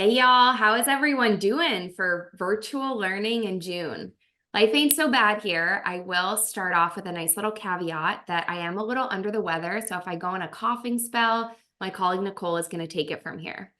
Hey y'all, how is everyone doing for virtual learning in June? Life ain't so bad here. I will start off with a nice little caveat that I am a little under the weather. So if I go in a coughing spell, my colleague Nicole is going to take it from here.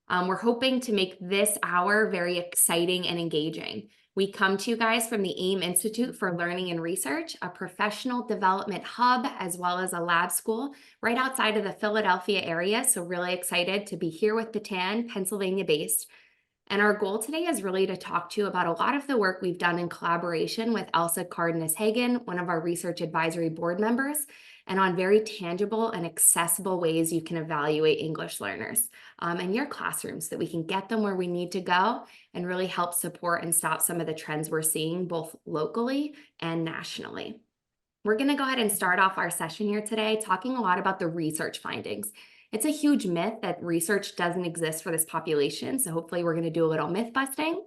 We're hoping to make this hour very exciting and engaging. We come to you guys from the AIM Institute for Learning and Research, a professional development hub, as well as a lab school right outside of the Philadelphia area. So really excited to be here with Patan, Pennsylvania based. And our goal today is really to talk to you about a lot of the work we've done in collaboration with Elsa Cardenas-Hagen, one of our research advisory board members, and on very tangible and accessible ways you can evaluate English learners in your classrooms so that we can get them where we need to go and really help support and stop some of the trends we're seeing both locally and nationally. We're going to go ahead and start off our session here today talking a lot about the research findings. It's a huge myth that research doesn't exist for this population, so hopefully we're going to do a little myth busting.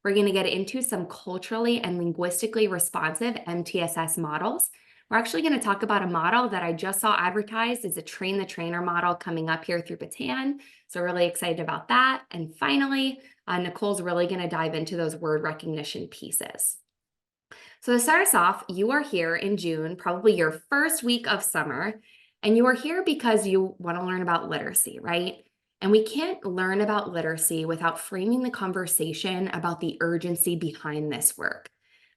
We're going to get into some culturally and linguistically responsive MTSS models. We're actually going to talk about a model that I just saw advertised as a train the trainer model coming up here through Patan. So really excited about that. And finally, Nicole's really going to dive into those word recognition pieces. So to start us off, you are here in June, probably your first week of summer, and you are here because you want to learn about literacy, right? And we can't learn about literacy without framing the conversation about the urgency behind this work.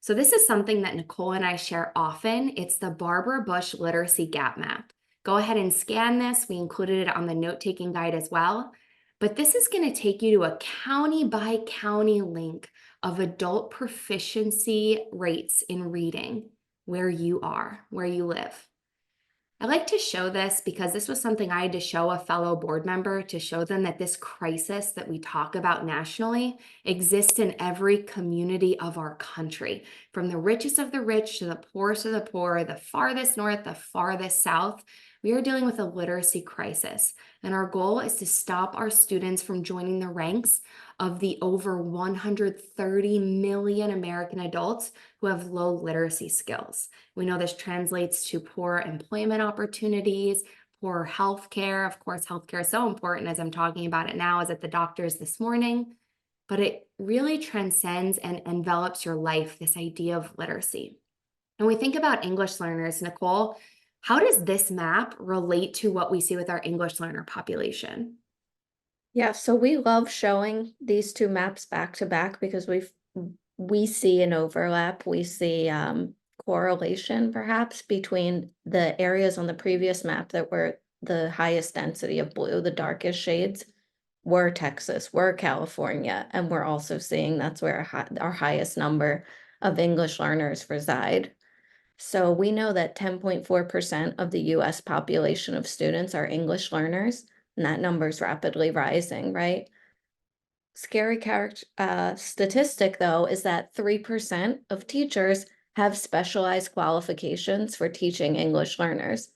So this is something that Nicole and I share often. It's the Barbara Bush Literacy Gap Map. Go ahead and scan this. We included it on the note-taking guide as well. But this is going to take you to a county by county link of adult proficiency rates in reading where you are, where you live. I like to show this because this was something I had to show a fellow board member to show them that this crisis that we talk about nationally exists in every community of our country, from the richest of the rich to the poorest of the poor, the farthest north, the farthest south. We are dealing with a literacy crisis, and our goal is to stop our students from joining the ranks of the over 130 million American adults who have low literacy skills. We know this translates to poor employment opportunities, poor healthcare. Of course, healthcare is so important as I'm talking about it now, as at the doctor's this morning, but it really transcends and envelops your life, this idea of literacy. When we think about English learners, Nicole, how does this map relate to what we see with our English learner population? Yeah, so we love showing these two maps back to back because we see an overlap. We see correlation perhaps between the areas on the previous map that were the highest density of blue, the darkest shades, were Texas, were California, and we're also seeing that's where our highest number of English learners reside. So we know that 10.4% of the US population of students are English learners, and that number is rapidly rising, right? Scary statistic, though, is that 3% of teachers have specialized qualifications for teaching English learners.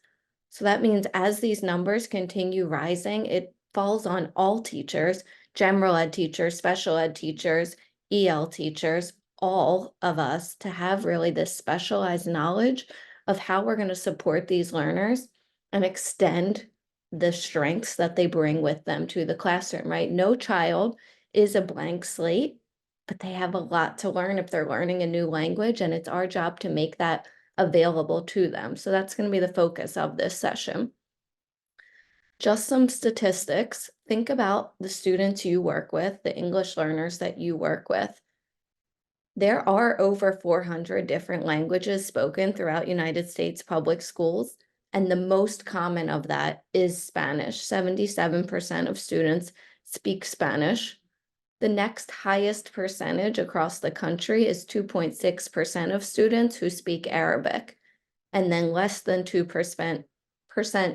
So that means as these numbers continue rising, it falls on all teachers, general ed teachers, special ed teachers, EL teachers, all of us to have really this specialized knowledge of how we're going to support these learners and extend the strengths that they bring with them to the classroom, right? No child is a blank slate, but they have a lot to learn if they're learning a new language, and it's our job to make that available to them. So that's going to be the focus of this session. Just some statistics. Think about the students you work with, the English learners that you work with. There are over 400 different languages spoken throughout United States public schools, and the most common of that is Spanish. 77% of students speak Spanish. The next highest percentage across the country is 2.6% of students who speak Arabic, and then less than 2%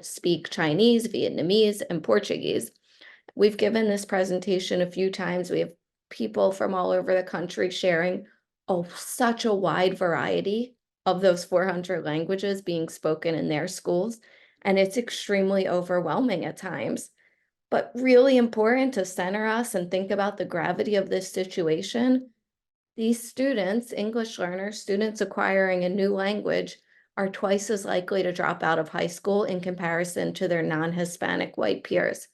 speak Chinese, Vietnamese, and Portuguese. We've given this presentation a few times. We have people from all over the country sharing such a wide variety of those 400 languages being spoken in their schools, and it's extremely overwhelming at times. But really important to center us and think about the gravity of this situation. These students, English learners, students acquiring a new language, are twice as likely to drop out of high school in comparison to their non-Hispanic white peers.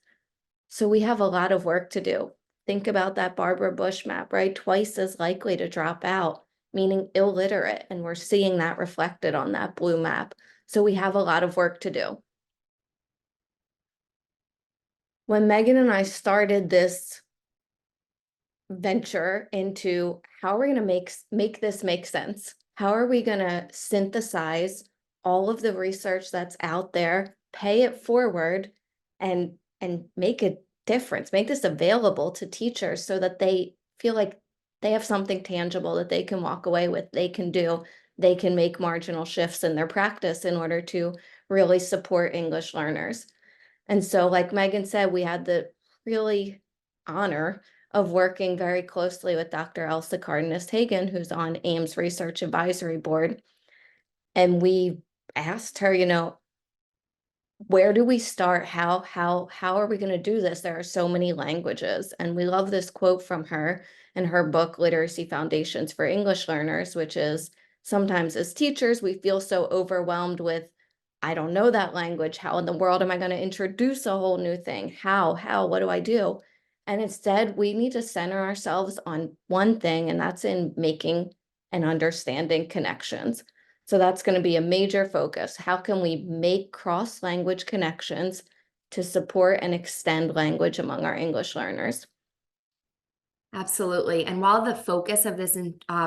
So we have a lot of work to do. Think about that Barbara Bush map, right? Twice as likely to drop out, meaning illiterate. And we're seeing that reflected on that blue map. So we have a lot of work to do. When Megan and I started this venture into how are we going to make this make sense? How are we going to synthesize all of the research that's out there, pay it forward, and make a difference, make this available to teachers so that they feel like they have something tangible that they can walk away with, they can do, they can make marginal shifts in their practice in order to really support English learners. And so, like Megan said, we had the really honor of working very closely with Dr. Elsa Cardenas-Hagan, who's on AIMS Research Advisory Board. And we asked her, where do we start? How are we going to do this? There are so many languages. And we love this quote from her in her book, Literacy Foundations for English Learners, which is, sometimes as teachers, we feel so overwhelmed with, I don't know that language. How in the world am I going to introduce a whole new thing? What do I do? And instead, we need to center ourselves on one thing, and that's in making and understanding connections. So that's going to be a major focus. How can we make cross-language connections to support and extend language among our English learners? Absolutely. And while the focus of this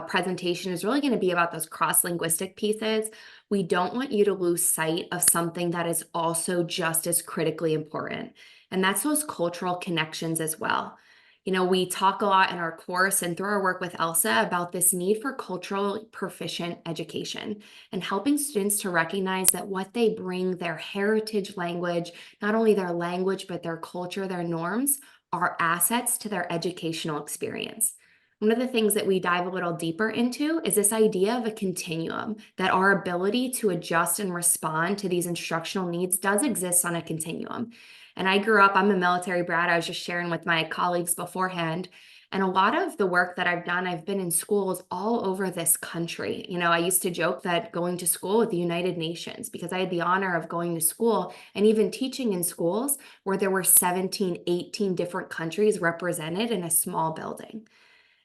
presentation is really going to be about those cross-linguistic pieces, we don't want you to lose sight of something that is also just as critically important. And that's those cultural connections as well. We talk a lot in our course and through our work with Elsa about this need for cultural proficient education and helping students to recognize that what they bring, their heritage language, not only their language, but their culture, their norms, are assets to their educational experience. One of the things that we dive a little deeper into is this idea of a continuum, that our ability to adjust and respond to these instructional needs does exist on a continuum. And I'm a military brat, I was just sharing with my colleagues beforehand. And a lot of the work that I've done, I've been in schools all over this country. I used to joke that going to school with the United Nations, because I had the honor of going to school and even teaching in schools where there were 17, 18 different countries represented in a small building.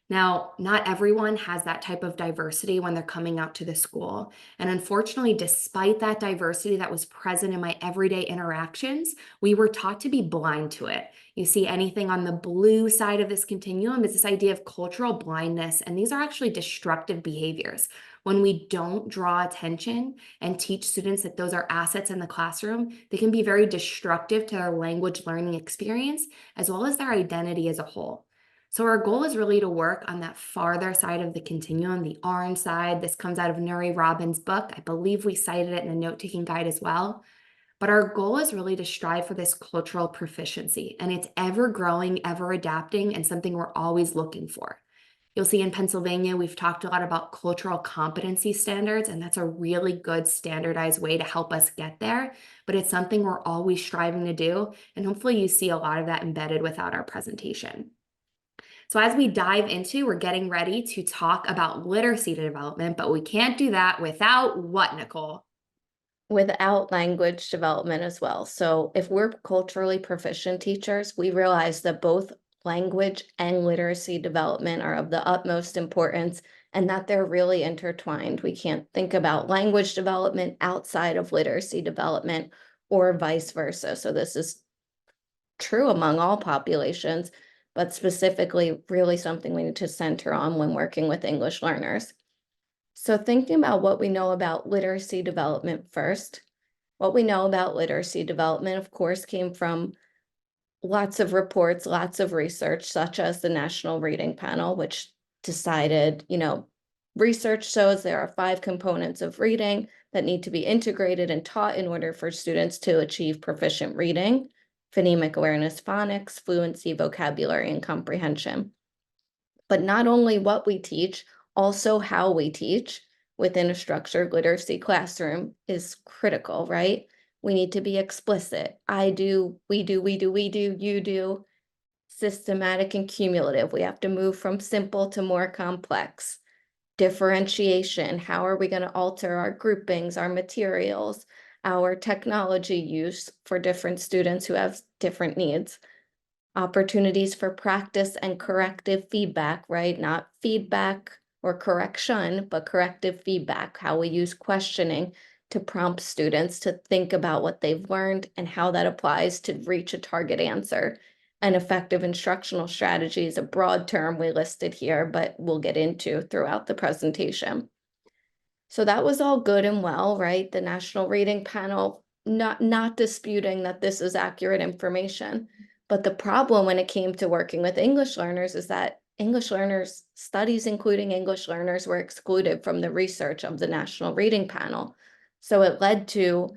Now, not everyone has that type of diversity when they're coming out to the school. And unfortunately, despite that diversity that was present in my everyday interactions, we were taught to be blind to it. You see anything on the blue side of this continuum is this idea of cultural blindness. And these are actually destructive behaviors. When we don't draw attention and teach students that those are assets in the classroom, they can be very destructive to their language learning experience, as well as their identity as a whole. So our goal is really to work on that farther side of the continuum, the orange side. This comes out of Nuri Robbins' book. I believe we cited it in the note-taking guide as well. But our goal is really to strive for this cultural proficiency, and it's ever growing, ever adapting, and something we're always looking for. You'll see in Pennsylvania, we've talked a lot about cultural competency standards, and that's a really good standardized way to help us get there. But it's something we're always striving to do, and hopefully you see a lot of that embedded without our presentation. So as we dive into, we're getting ready to talk about literacy development, but we can't do that without what, Nicole? Without language development as well. So if we're culturally proficient teachers, we realize that both language and literacy development are of the utmost importance and that they're really intertwined. We can't think about language development outside of literacy development or vice versa. So this is true among all populations, but specifically really something we need to center on when working with English learners. So thinking about what we know about literacy development first, what we know about literacy development, of course, came from lots of reports, lots of research, such as the National Reading Panel, which decided, research shows there are 5 components of reading that need to be integrated and taught in order for students to achieve proficient reading: phonemic awareness, phonics, fluency, vocabulary, and comprehension. But not only what we teach, also how we teach within a structured literacy classroom is critical, right? We need to be explicit. I do, we do, we do, we do, you do. Systematic and cumulative. We have to move from simple to more complex. Differentiation. How are we going to alter our groupings, our materials, our technology use for different students who have different needs? opportunities for practice and corrective feedback, right? Not feedback or correction, but corrective feedback, how we use questioning to prompt students to think about what they've learned and how that applies to reach a target answer. An effective instructional strategy is a broad term we listed here, but we'll get into throughout the presentation. So that was all good and well, right? The National Reading Panel not disputing that this is accurate information. But the problem when it came to working with English learners is that English learners, studies including English learners, were excluded from the research of the National Reading Panel. So it led to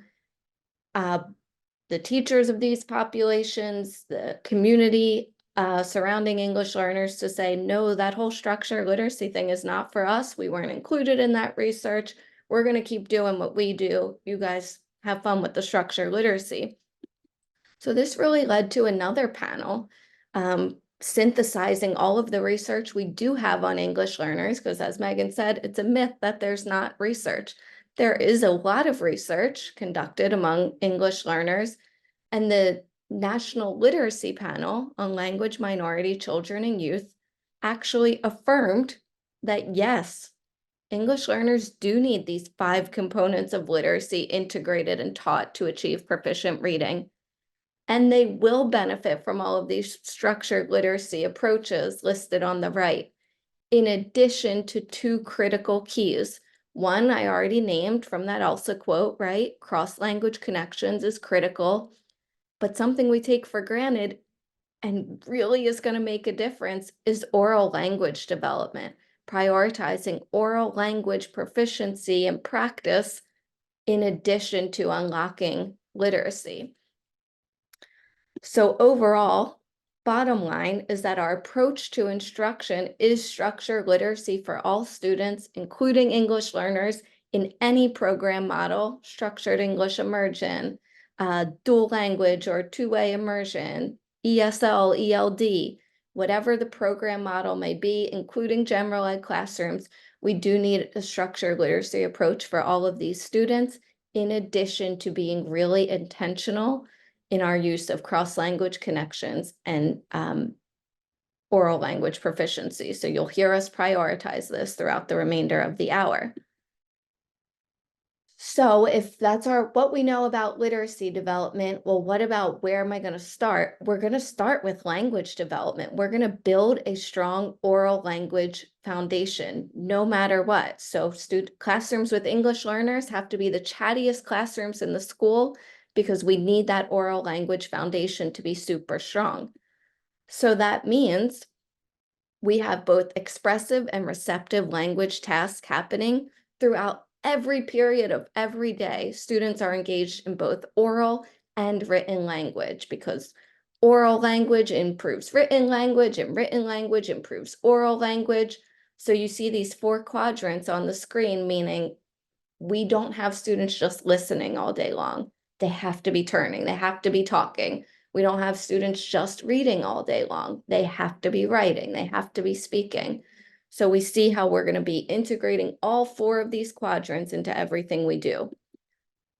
the teachers of these populations, the community surrounding English learners to say, no, that whole structure literacy thing is not for us. We weren't included in that research. We're going to keep doing what we do. You guys have fun with the structure literacy. So this really led to another panel synthesizing all of the research we do have on English learners, because as Megan said, it's a myth that there's not research. There is a lot of research conducted among English learners, and the National Literacy Panel on Language Minority Children and Youth actually affirmed that yes, English learners do need these 5 components of literacy integrated and taught to achieve proficient reading. And they will benefit from all of these structured literacy approaches listed on the right, in addition to 2 critical keys. One I already named from that Elsa quote, right? Cross-language connections is critical, but something we take for granted and really is going to make a difference is oral language development, prioritizing oral language proficiency and practice in addition to unlocking literacy. So overall, bottom line is that our approach to instruction is structured literacy for all students, including English learners, in any program model, structured English immersion, dual language or two-way immersion, ESL, ELD, whatever the program model may be, including general ed classrooms. We do need a structured literacy approach for all of these students, in addition to being really intentional in our use of cross-language connections and oral language proficiency. So you'll hear us prioritize this throughout the remainder of the hour. So if that's what we know about literacy development, well, what about where am I going to start? We're going to start with language development. We're going to build a strong oral language foundation, no matter what. So classrooms with English learners have to be the chattiest classrooms in the school, because we need that oral language foundation to be super strong. So that means we have both expressive and receptive language tasks happening throughout every period of every day. Students are engaged in both oral and written language, because oral language improves written language and written language improves oral language. So you see these 4 quadrants on the screen, meaning we don't have students just listening all day long. They have to be turning, they have to be talking. We don't have students just reading all day long. They have to be writing, they have to be speaking. So we see how we're going to be integrating all 4 of these quadrants into everything we do.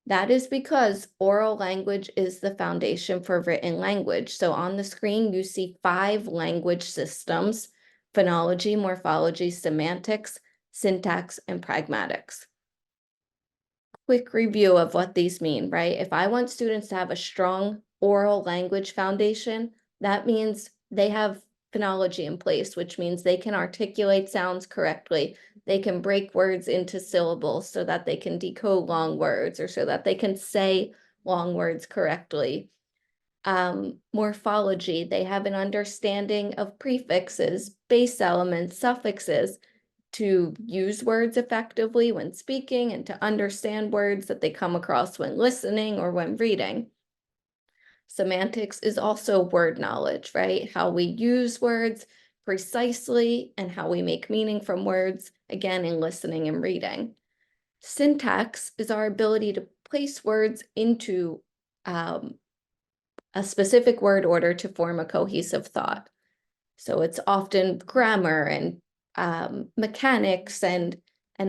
That is because oral language is the foundation for written language. So on the screen, you see 5 language systems: phonology, morphology, semantics, syntax, and pragmatics. Quick review of what these mean, right? If I want students to have a strong oral language foundation, that means they have phonology in place, which means they can articulate sounds correctly. They can break words into syllables so that they can decode long words, or so that they can say long words correctly. Morphology, they have an understanding of prefixes, base elements, suffixes, to use words effectively when speaking and to understand words that they come across when listening or when reading. Semantics is also word knowledge, right? How we use words precisely and how we make meaning from words, again, in listening and reading. Syntax is our ability to place words into a specific word order to form a cohesive thought. So it's often grammar and mechanics and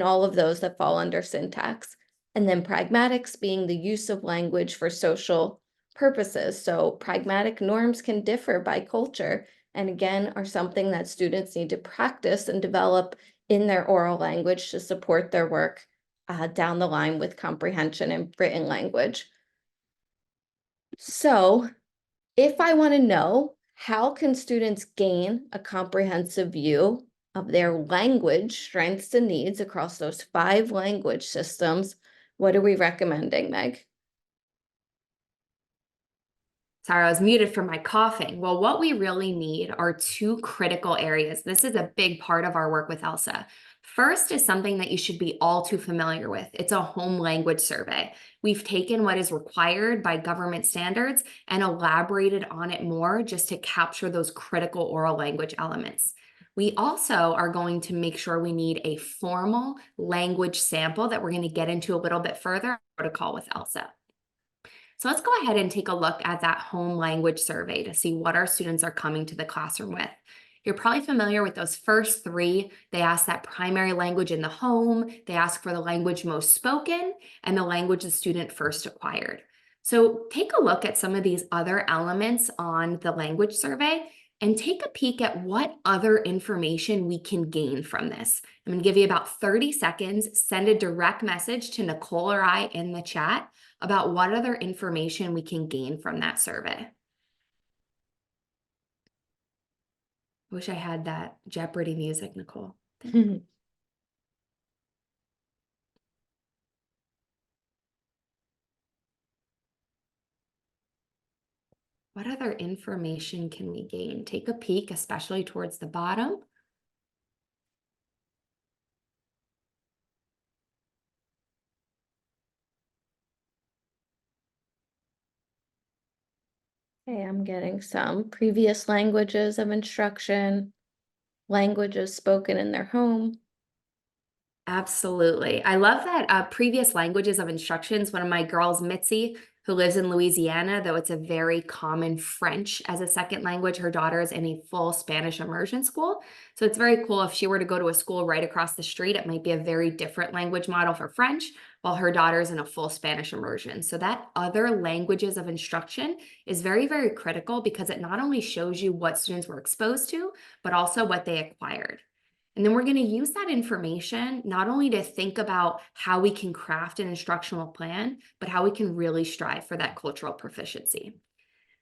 all of those that fall under syntax. And then pragmatics being the use of language for social purposes. So pragmatic norms can differ by culture, and again, are something that students need to practice and develop in their oral language to support their work down the line with comprehension and written language. So, if I want to know how can students gain a comprehensive view of their language strengths and needs across those 5 language systems, what are we recommending, Meg? Sorry, I was muted from my coughing. Well, what we really need are 2 critical areas. This is a big part of our work with ELSA. First is something that you should be all too familiar with. It's a home language survey. We've taken what is required by government standards and elaborated on it more just to capture those critical oral language elements. We also are going to make sure we need a formal language sample that we're going to get into a little bit further protocol with ELSA. So let's go ahead and take a look at that home language survey to see what our students are coming to the classroom with. You're probably familiar with those first 3. They ask that primary language in the home, they ask for the language most spoken, and the language the student first acquired. So take a look at some of these other elements on the language survey and take a peek at what other information we can gain from this. I'm going to give you about 30 seconds. Send a direct message to Nicole or I in the chat about what other information we can gain from that survey. I wish I had that Jeopardy music, Nicole. What other information can we gain? Take a peek, especially towards the bottom. Okay, I'm getting some previous languages of instruction, languages spoken in their home. Absolutely. I love that previous languages of instructions. One of my girls, Mitzi, who lives in Louisiana, though it's a very common French as a second language, her daughter is in a full Spanish immersion school. So it's very cool if she were to go to a school right across the street, it might be a very different language model for French, while her daughter's in a full Spanish immersion. So that other languages of instruction is very, very critical because it not only shows you what students were exposed to, but also what they acquired. And then we're going to use that information not only to think about how we can craft an instructional plan, but how we can really strive for that cultural proficiency.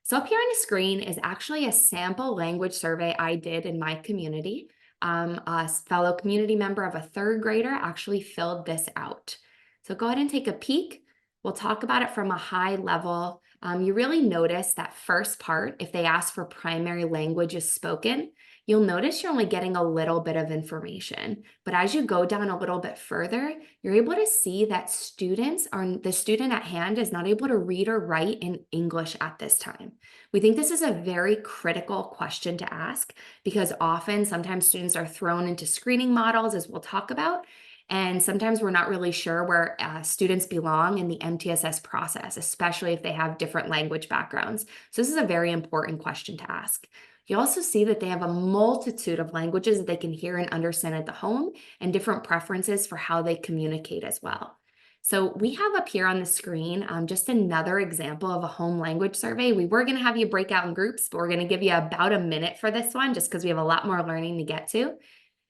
So up here on the screen is actually a sample language survey I did in my community. A fellow community member of a 3rd grader actually filled this out. So go ahead and take a peek. We'll talk about it from a high level. You really notice that first part, if they ask for primary language is spoken, you'll notice you're only getting a little bit of information. But as you go down a little bit further, you're able to see that the student at hand is not able to read or write in English at this time. We think this is a very critical question to ask because sometimes students are thrown into screening models, as we'll talk about, and sometimes we're not really sure where students belong in the MTSS process, especially if they have different language backgrounds. So this is a very important question to ask. You also see that they have a multitude of languages that they can hear and understand at the home and different preferences for how they communicate as well. So we have up here on the screen just another example of a home language survey. We were going to have you break out in groups, but we're going to give you about a minute for this one just because we have a lot more learning to get to.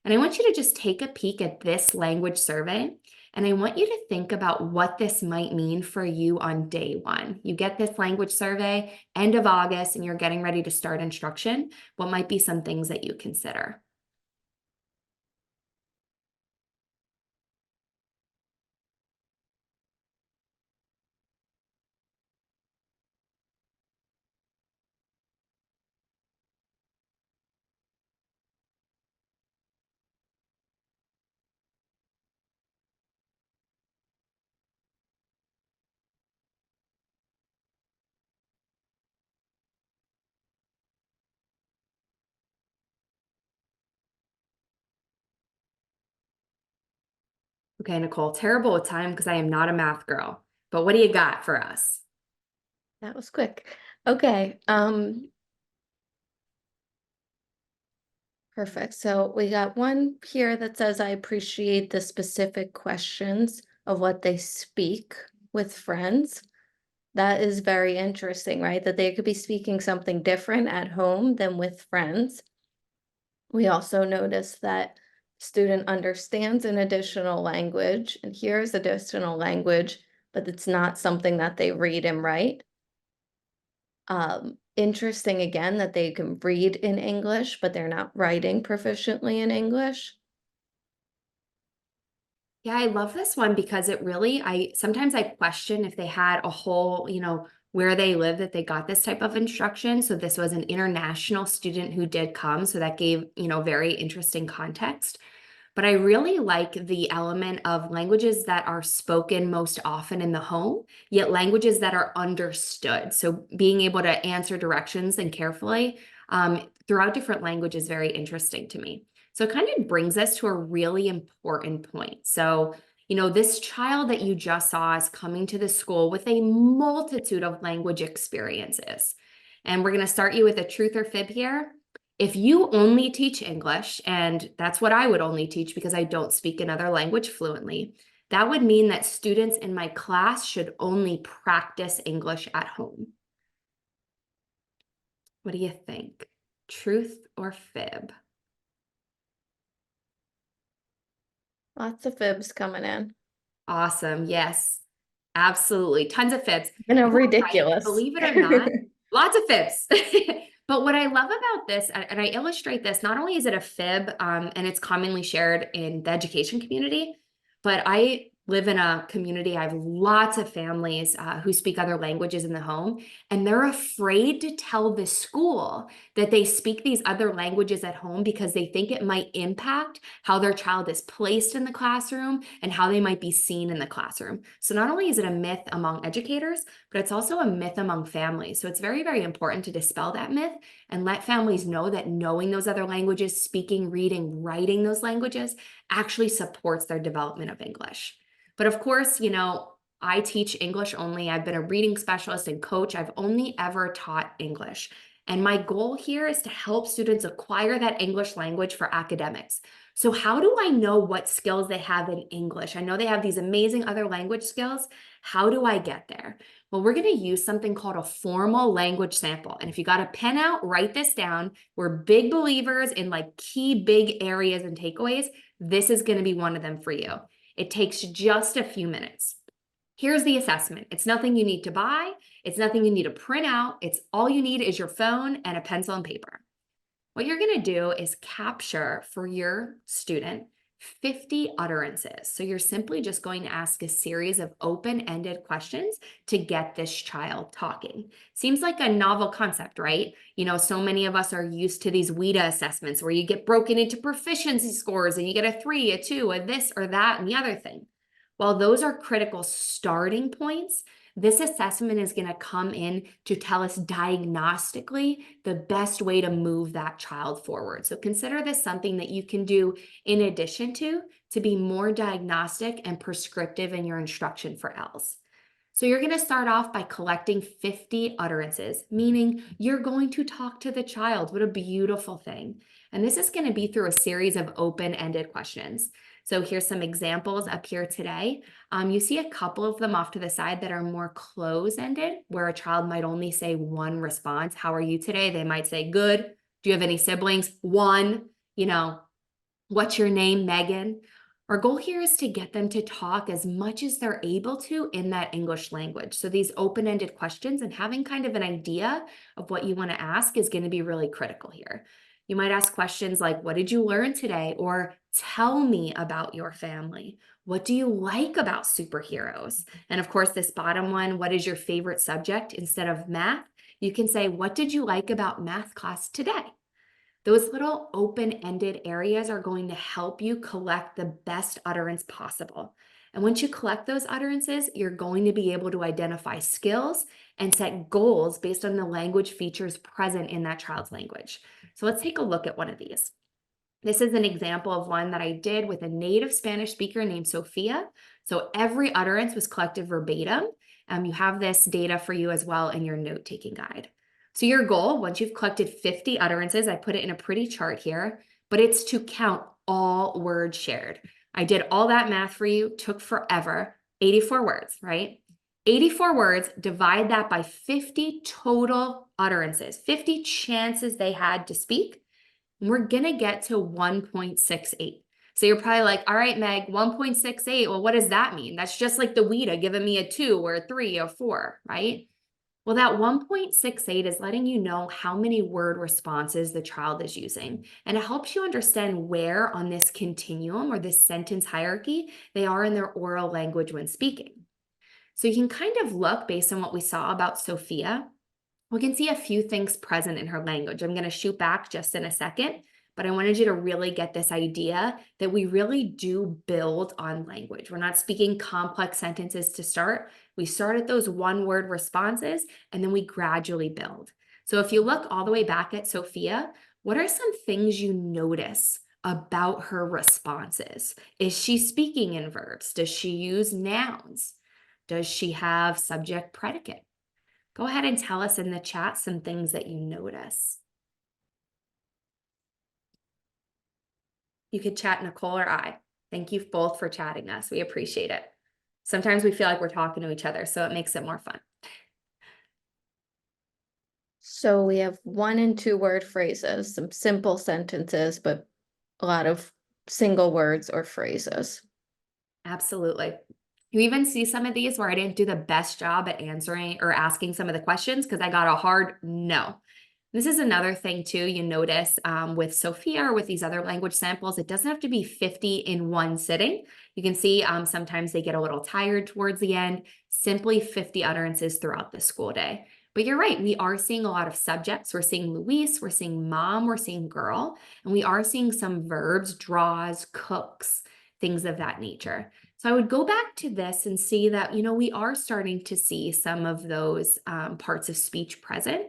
And I want you to just take a peek at this language survey. And I want you to think about what this might mean for you on day 1. You get this language survey end of August and you're getting ready to start instruction. What might be some things that you consider? Okay, Nicole, terrible with time because I am not a math girl, but what do you got for us? That was quick. Okay, perfect. So we got one here that says, I appreciate the specific questions of what they speak with friends. That is very interesting, right? That they could be speaking something different at home than with friends. We also notice that student understands an additional language and hears additional language, but it's not something that they read and write. Interesting again that they can read in English, but they're not writing proficiently in English. Yeah, I love this one because it really, sometimes I question if they had a whole, where they live that they got this type of instruction. So this was an international student who did come. So that gave, very interesting context. But I really like the element of languages that are spoken most often in the home, yet languages that are understood. So being able to answer directions and carefully throughout different languages is very interesting to me. So it kind of brings us to a really important point. So, this child that you just saw is coming to the school with a multitude of language experiences. And we're going to start you with a truth or fib here. If you only teach English, and that's what I would only teach because I don't speak another language fluently, that would mean that students in my class should only practice English at home. What do you think? Truth or fib? Lots of fibs coming in. Awesome. Yes, absolutely. Tons of fibs. You're right. Ridiculous. Believe it or not, lots of fibs. But what I love about this, and I illustrate this, not only is it a fib, and it's commonly shared in the education community, but I live in a community. I have lots of families who speak other languages in the home, and they're afraid to tell the school that they speak these other languages at home because they think it might impact how their child is placed in the classroom and how they might be seen in the classroom. So not only is it a myth among educators, but it's also a myth among families. So it's very, very important to dispel that myth and let families know that knowing those other languages, speaking, reading, writing those languages actually supports their development of English. But of course, I teach English only. I've been a reading specialist and coach. I've only ever taught English. And my goal here is to help students acquire that English language for academics. So how do I know what skills they have in English? I know they have these amazing other language skills. How do I get there? Well, we're going to use something called a formal language sample. And if you got a pen out, write this down. We're big believers in key big areas and takeaways. This is going to be one of them for you. It takes just a few minutes. Here's the assessment. It's nothing you need to buy. It's nothing you need to print out. It's all you need is your phone and a pencil and paper. What you're going to do is capture for your student 50 utterances. So you're simply just going to ask a series of open-ended questions to get this child talking. Seems like a novel concept, right? So many of us are used to these WIDA assessments where you get broken into proficiency scores and you get a 3, a 2, a this or that and the other thing. While those are critical starting points, this assessment is going to come in to tell us diagnostically the best way to move that child forward. So consider this something that you can do in addition to be more diagnostic and prescriptive in your instruction for ELs. So you're going to start off by collecting 50 utterances, meaning you're going to talk to the child. What a beautiful thing. And this is going to be through a series of open-ended questions. So here's some examples up here today. You see a couple of them off to the side that are more close-ended, where a child might only say one response. How are you today? They might say, good. Do you have any siblings? One. What's your name, Megan? Our goal here is to get them to talk as much as they're able to in that English language. So these open-ended questions and having kind of an idea of what you want to ask is going to be really critical here. You might ask questions like, what did you learn today? Or tell me about your family. What do you like about superheroes? And of course, this bottom one, what is your favorite subject? Instead of math, you can say, what did you like about math class today? Those little open-ended areas are going to help you collect the best utterance possible. And once you collect those utterances, you're going to be able to identify skills and set goals based on the language features present in that child's language. So let's take a look at one of these. This is an example of one that I did with a native Spanish speaker named Sophia. So every utterance was collected verbatim. You have this data for you as well in your note-taking guide. So your goal, once you've collected 50 utterances, I put it in a pretty chart here, but it's to count all words shared. I did all that math for you, took forever, 84 words, right? 84 words, divide that by 50 total utterances, 50 chances they had to speak, and we're gonna get to 1.68. So you're probably like, all right, Meg, 1.68, well, what does that mean? That's just like the WIDA giving me a 2 or a 3 or 4, right? Well, that 1.68 is letting you know how many word responses the child is using. And it helps you understand where on this continuum or this sentence hierarchy they are in their oral language when speaking. So you can kind of look based on what we saw about Sophia. We can see a few things present in her language. I'm going to shoot back just in a second, but I wanted you to really get this idea that we really do build on language. We're not speaking complex sentences to start. We start at those one-word responses, and then we gradually build. So if you look all the way back at Sophia, what are some things you notice about her responses? Is she speaking in verbs? Does she use nouns? Does she have subject predicate? Go ahead and tell us in the chat some things that you notice. You could chat Nicole or I. Thank you both for chatting us. We appreciate it. Sometimes we feel like we're talking to each other, so it makes it more fun. So we have 1 and 2 word phrases, some simple sentences, but a lot of single words or phrases. Absolutely. You even see some of these where I didn't do the best job at answering or asking some of the questions because I got a hard no. This is another thing too, you notice with Sophia or with these other language samples, it doesn't have to be 50 in one sitting. You can see sometimes they get a little tired towards the end, simply 50 utterances throughout the school day. But you're right, we are seeing a lot of subjects. We're seeing Luis, we're seeing mom, we're seeing girl, and we are seeing some verbs, draws, cooks, things of that nature. So I would go back to this and see that, we are starting to see some of those parts of speech present.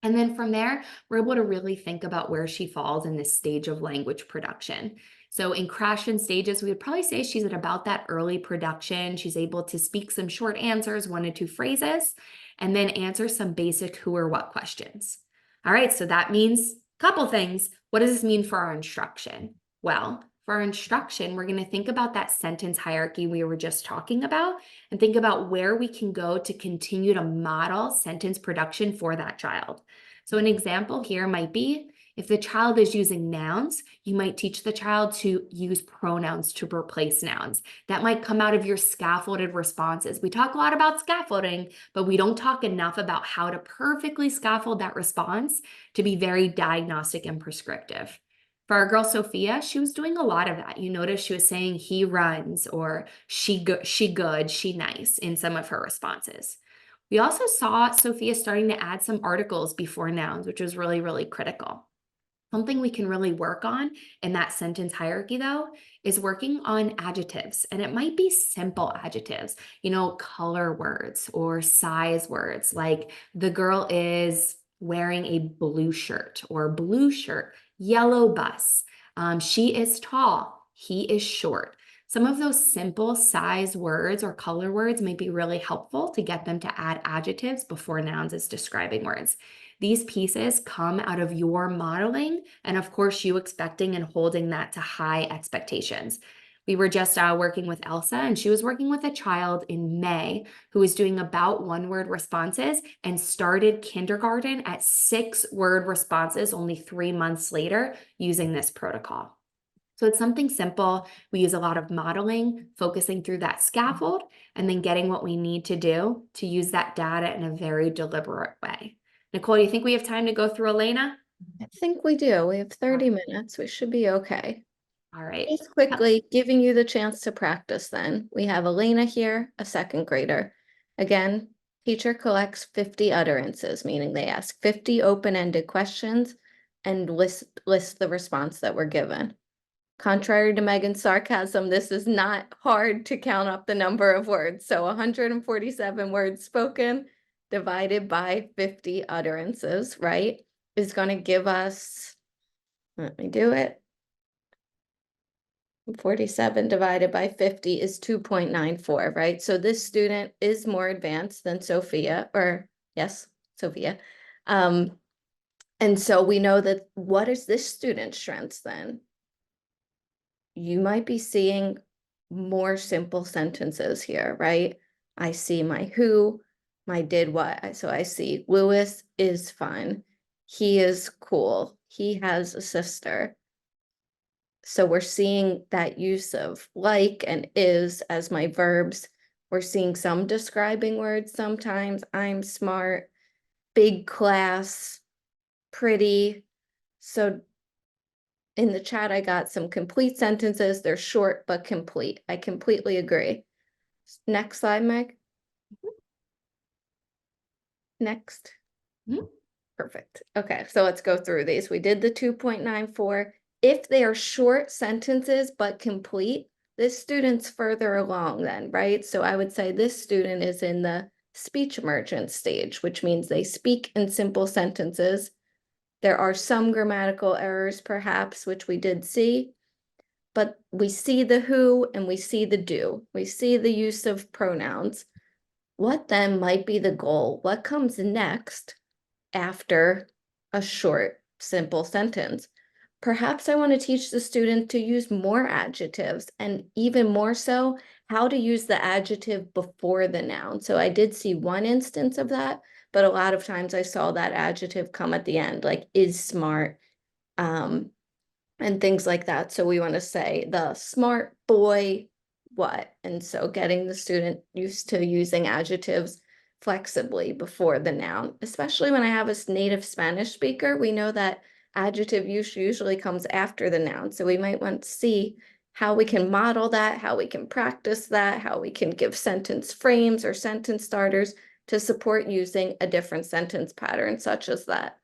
And then from there, we're able to really think about where she falls in this stage of language production. So in Crashing stages, we would probably say she's at about that early production. She's able to speak some short answers, 1 to 2 phrases, and then answer some basic who or what questions. All right, so that means a couple things. What does this mean for our instruction? Well, for our instruction, we're going to think about that sentence hierarchy we were just talking about and think about where we can go to continue to model sentence production for that child. So an example here might be if the child is using nouns, you might teach the child to use pronouns to replace nouns. That might come out of your scaffolded responses. We talk a lot about scaffolding, but we don't talk enough about how to perfectly scaffold that response to be very diagnostic and prescriptive. For our girl Sophia, she was doing a lot of that. You notice she was saying he runs or she good, she nice in some of her responses. We also saw Sophia starting to add some articles before nouns, which was really, really critical. Something we can really work on in that sentence hierarchy, though, is working on adjectives. And it might be simple adjectives, color words or size words, like the girl is wearing a blue shirt or blue shirt, yellow bus. She is tall, he is short. Some of those simple size words or color words may be really helpful to get them to add adjectives before nouns as describing words. These pieces come out of your modeling and, of course, you expecting and holding that to high expectations. We were just working with Elsa, and she was working with a child in May who was doing about 1-word responses and started kindergarten at 6-word responses only 3 months later using this protocol. So it's something simple. We use a lot of modeling, focusing through that scaffold, and then getting what we need to do to use that data in a very deliberate way. Nicole, do you think we have time to go through Elena? I think we do. We have 30 minutes. We should be okay. All right. Just quickly giving you the chance to practice then. We have Elena here, a 2nd grader. Again, teacher collects 50 utterances, meaning they ask 50 open-ended questions and list the response that we're given. Contrary to Megan's sarcasm, this is not hard to count up the number of words. So 147 words spoken divided by 50 utterances, right, is going to give us, let me do it. 47 divided by 50 is 2.94, right? So this student is more advanced than Sophia, or yes, Sophia. And so we know that what is this student's strengths then? You might be seeing more simple sentences here, right? I see my who, my did what. So I see Lewis is fun. He is cool. He has a sister. So we're seeing that use of like and is as my verbs. We're seeing some describing words sometimes. I'm smart, big class, pretty. So in the chat, I got some complete sentences. They're short but complete. I completely agree. Next slide, Meg. Next. Mhm. Perfect. Okay, so let's go through these. We did the 2.94. If they are short sentences but complete, this student's further along then, right? So I would say this student is in the speech emergence stage, which means they speak in simple sentences. There are some grammatical errors, perhaps, which we did see, but we see the who and we see the do. We see the use of pronouns. What then might be the goal? What comes next after a short, simple sentence? Perhaps I want to teach the student to use more adjectives, and even more so, how to use the adjective before the noun. So I did see one instance of that, but a lot of times I saw that adjective come at the end, like is smart, and things like that. So we want to say the smart boy, what? And so getting the student used to using adjectives flexibly before the noun, especially when I have a native Spanish speaker, we know that adjective use usually comes after the noun. So we might want to see how we can model that, how we can practice that, how we can give sentence frames or sentence starters to support using a different sentence pattern such as that.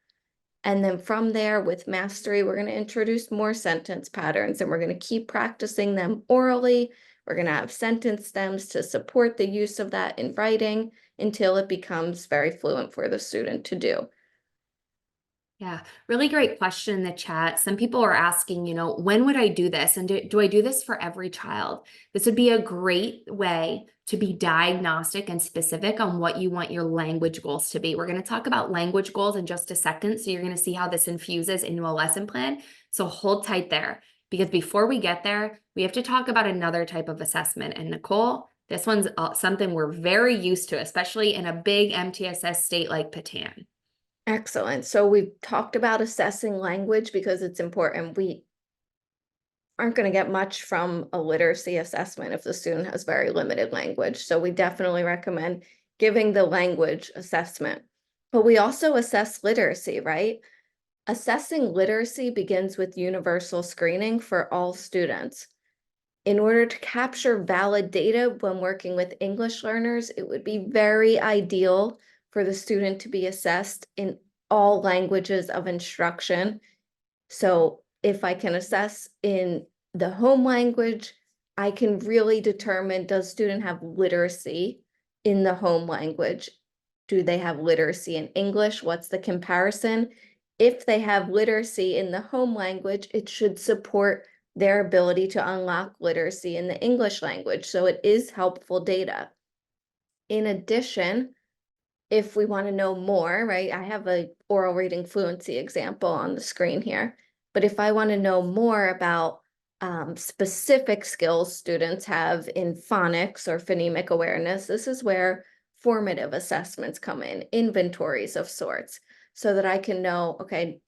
And then from there, with mastery, we're going to introduce more sentence patterns, and we're going to keep practicing them orally. We're going to have sentence stems to support the use of that in writing until it becomes very fluent for the student to do. Yeah, really great question in the chat. Some people are asking, when would I do this? And do I do this for every child? This would be a great way to be diagnostic and specific on what you want your language goals to be. We're going to talk about language goals in just a second. So you're going to see how this infuses into a lesson plan. So hold tight there, because before we get there, we have to talk about another type of assessment. And Nicole, this one's something we're very used to, especially in a big MTSS state like Patan. Excellent. So we've talked about assessing language because it's important. We aren't going to get much from a literacy assessment if the student has very limited language. So we definitely recommend giving the language assessment. But we also assess literacy, right? Assessing literacy begins with universal screening for all students. In order to capture valid data when working with English learners, it would be very ideal for the student to be assessed in all languages of instruction. So if I can assess in the home language, I can really determine, does student have literacy in the home language? Do they have literacy in English? What's the comparison? If they have literacy in the home language, it should support their ability to unlock literacy in the English language. So it is helpful data. In addition, if we want to know more, right? I have a oral reading fluency example on the screen here. But if I want to know more about specific skills students have in phonics or phonemic awareness, this is where formative assessments come in, inventories of sorts, so that I can know, okay,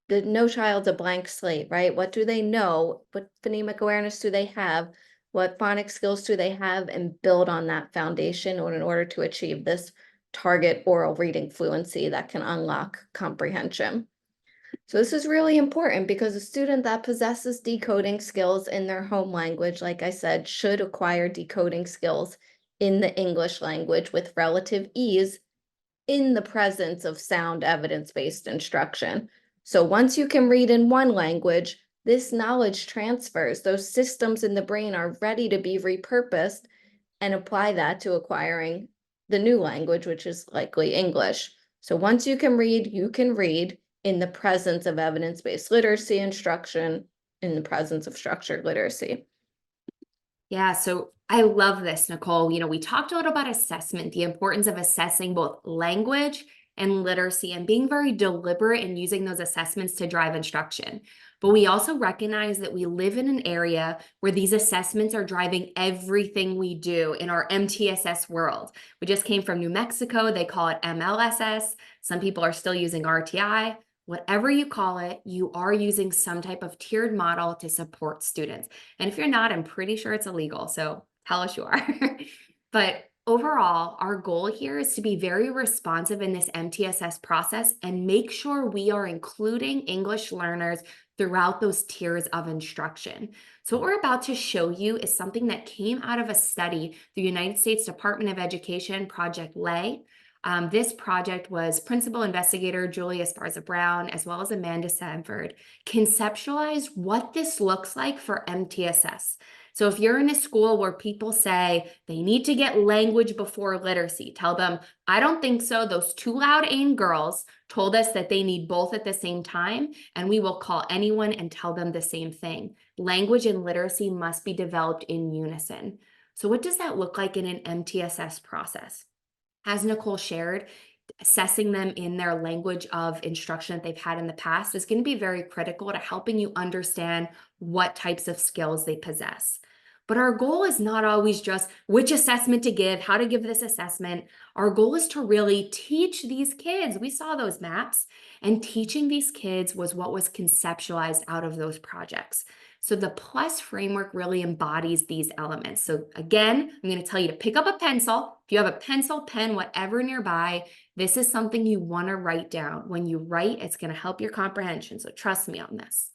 no child's a blank slate, right? What do they know? What phonemic awareness do they have? What phonics skills do they have? And build on that foundation in order to achieve this target oral reading fluency that can unlock comprehension. So this is really important because a student that possesses decoding skills in their home language, like I said, should acquire decoding skills in the English language with relative ease in the presence of sound evidence-based instruction. So once you can read in one language, this knowledge transfers. Those systems in the brain are ready to be repurposed and apply that to acquiring the new language, which is likely English. So once you can read in the presence of evidence-based literacy instruction, in the presence of structured literacy. Yeah, so I love this, Nicole. We talked a little about assessment, the importance of assessing both language and literacy and being very deliberate in using those assessments to drive instruction. But we also recognize that we live in an area where these assessments are driving everything we do in our MTSS world. We just came from New Mexico. They call it MLSS. Some people are still using RTI. Whatever you call it, you are using some type of tiered model to support students. And if you're not, I'm pretty sure it's illegal. So tell us you are. But overall, our goal here is to be very responsive in this MTSS process and make sure we are including English learners throughout those tiers of instruction. So what we're about to show you is something that came out of a study, the United States Department of Education, Project LAY. This project was principal investigator Julia Esparza Brown, as well as Amanda Sanford, conceptualized what this looks like for MTSS. So if you're in a school where people say they need to get language before literacy, tell them, I don't think so. Those two loud AIM girls told us that they need both at the same time, and we will call anyone and tell them the same thing. Language and literacy must be developed in unison. So what does that look like in an MTSS process? As Nicole shared, assessing them in their language of instruction that they've had in the past is going to be very critical to helping you understand what types of skills they possess. But our goal is not always just which assessment to give, how to give this assessment. Our goal is to really teach these kids. We saw those maps, and teaching these kids was what was conceptualized out of those projects. So the PLUS framework really embodies these elements. So again, I'm going to tell you to pick up a pencil. If you have a pencil, pen, whatever nearby, this is something you want to write down. When you write, it's going to help your comprehension. So trust me on this.